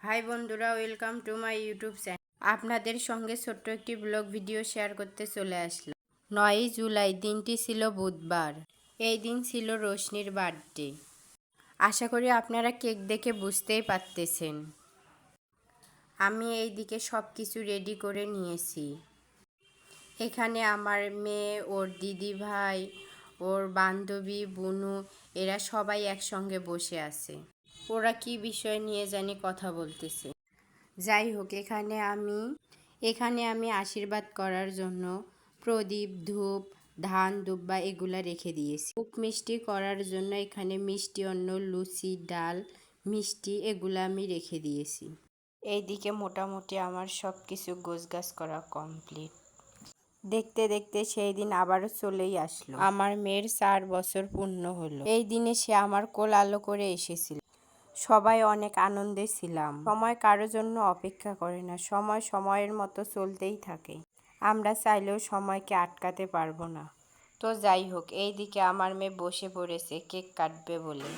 High বন্ধুরা, welcome to my YouTube channel. আপনাদের সঙ্গে ছোট্ট একটি ব্লগ ভিডিও শেয়ার করতে চলে আসলাম। 9ই জুলাই, দিনটি ছিল বুধবার। এই দিন ছিল রোশনির বার্থডে। আশা করি আপনারা কেক দেখে বুঝতেই পারতেছেন। আমি এই দিকে সব কিছু রেডি করে নিয়েছি। এখানে আমার মেয়ে, ওর দিদি ভাই, ওর বান্ধবী বুনু, এরা সবাই একসঙ্গে বসে আছে। ওরা কি বিষয় নিয়ে জানি কথা বলতেছে। যাই হোক, এখানে আমি আশীর্বাদ করার জন্য প্রদীপ, ধূপ, ধান দুব্বা এগুলা রেখে দিয়েছি। খুব মিষ্টি করার জন্য এখানে মিষ্টি অন্ন, লুচি, ডাল, মিষ্টি এগুলা আমি রেখে দিয়েছি। এইদিকে মোটামুটি আমার সব কিছু গোছগাছ করা কমপ্লিট। দেখতে দেখতে সেই দিন আবারও চলেই আসলো। আমার মেয়ের 4 বছর পূর্ণ হলো। এই দিনে সে আমার কোল আলো করে এসেছিল। সবাই অনেক আনন্দে ছিলাম। সময় কারো জন্য অপেক্ষা করে না, সময় সময়ের মতো চলতেই থাকে। আমরা চাইলেও সময়কে আটকাতে পারবো না। তো যাই হোক, এইদিকে আমার মেয়ে বসে পড়েছে কেক কাটবে বলে।